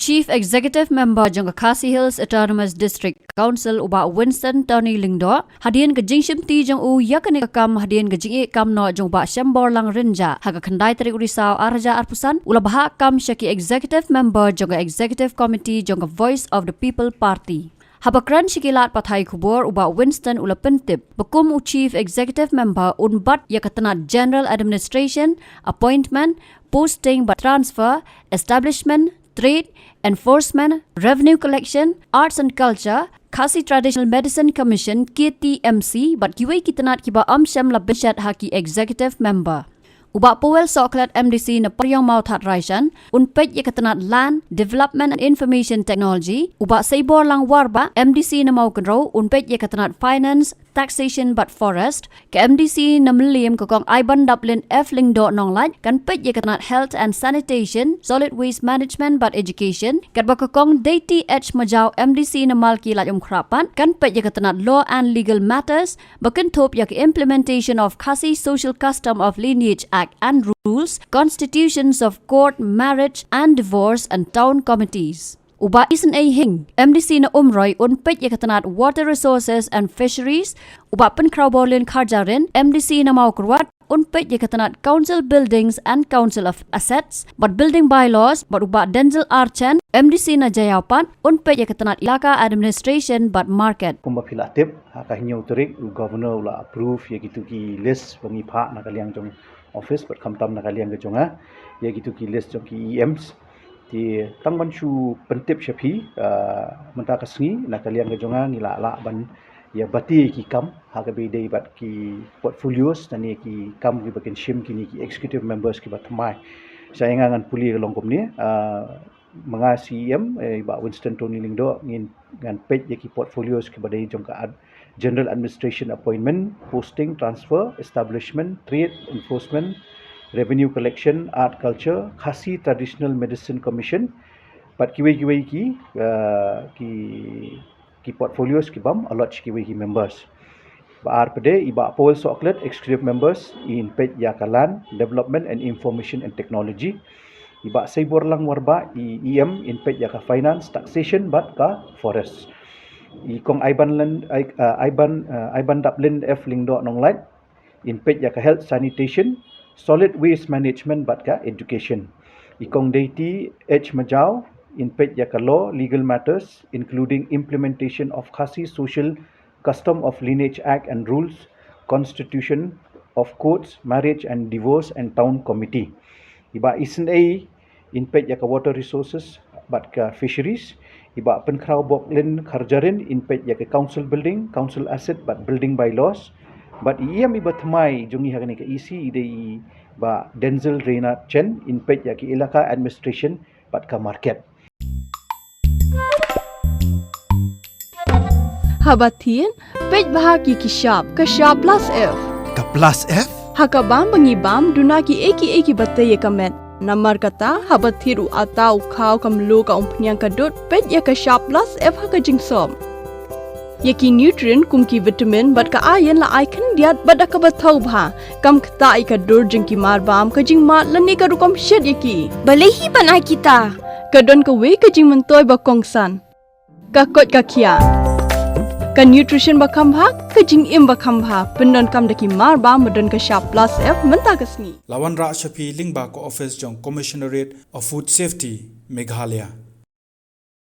Chief Executive Member jong Khasi Hills Autonomous District Council uba Winston Tony Lingdo Hadien ke jingshim ti jong u yakani kam Hadien ke jingi kam no jong ba Shambor lang Rinja haga khandai tari Urisau Arja Arpusan ula baha kam Shaki Executive Member jong Executive Committee jong Voice of the People Party. Habakran shikilat pathai kubor uba Winston ula pentip bekum u Chief Executive Member unbat yakatana General Administration, Appointment, Posting but Transfer, Establishment, Trade, Enforcement, Revenue Collection, Arts and Culture, Khasi Traditional Medicine Commission KTMC but kiwai kitanat kiba amsham la bishat haki Executive Member. Uba Powell Soklat MDC na Paryong Mauthat Raishan, unpet yakatanat Land, Development and Information Technology, uba Saibor lang Warba, MDC na Maukanro, unpet yakatanat Finance, Taxation but Forest, ke MDC na Miliam kokong Iban Dublin F Lingdo Nonglat, kan pet yakatanat Health and Sanitation, Solid Waste Management but Education, kat bakokong DTH Majau MDC na Malki Layom Krapan, kan pet yakatanat Law and Legal Matters, bakentop yak implementation of Khasi Social Custom of Lineage Act and rules, constitutions of court, marriage and divorce and town committees. Uba isan ay hing, MDC na umroy unpet yakatanat water resources and fisheries, uba penkraubolin karjarin, MDC na maukurwat, unpet yakatanat council buildings and council of assets, but building bylaws, but uba Denzel Archen, MDC na Jayapan, unpet yakatanat ilaka administration but market. Kumbapilatip, kahinyo turik, governor ula approve, yakitu ki list, pangipa na kaliang jong office, but kamtam na kaliang gajong yakitu ki list jong ki EMs, ti tangban shu pentip syapi mentaka sengi na kalian gajonga ngila la ban ya Bate ki kam haga bede bat ki portfolios tani ki kam ki bakin shim kini ki executive members ki batmai saya ngangan puli longkom ni mga CEM ba Winston Tony Lingdo ngin ngan page ya ki portfolios ki badai jongka general administration appointment, posting, transfer, establishment, trade, enforcement, revenue collection, art culture, Khasi Traditional Medicine Commission, but kiwai ki portfolios ki bam allot kiwai ki members. Ba pede iba Powell Soklet executive members in page yakalan development and information and technology. Iba Saibor lang warba EM in page yaka finance, taxation but ka forest. Ikong Iban Dublin F Lingdo Nonglat in page yaka health sanitation, solid waste management but ka education. Ikong Deity H Majau in page yaka law, legal matters including implementation of Khasi Social Custom of Lineage Act and rules, constitution of courts, marriage and divorce and town committee. Iba isan a in page yaka water resources but ka fisheries. Iba penkrau boklin karjarin in page yaka council building, council asset but building bylaws. But iam iba thamai jungi hagani ka isi ide ba Denzel Reina Chen in page yaki ilaka administration but ka market. Habatien page bahagi ki shop plus F. Ka plus F? Hakabam bangibam dunaki eki bate yakamet. Namar kata habathiru atau kau kamlu ka umpnyang kadut page yaka shop plus F haka jingsom. Yaki nutrient kum ki vitamin bat ka ayan la icon diat bat ka bathau bha kam khta ka dur jing ki mar bam ka jing mat lani ka rukom shed yaki balehi banai kita ka don ka we ka jing mentoy ba kongsan ka kot ka khia ka nutrition ba kham bha ka jing im ba kham bha pendon kam daki mar bam don ka sharp plus F menta kasni lawan ra shapi lingba ko office jong commissionerate of food safety Meghalaya.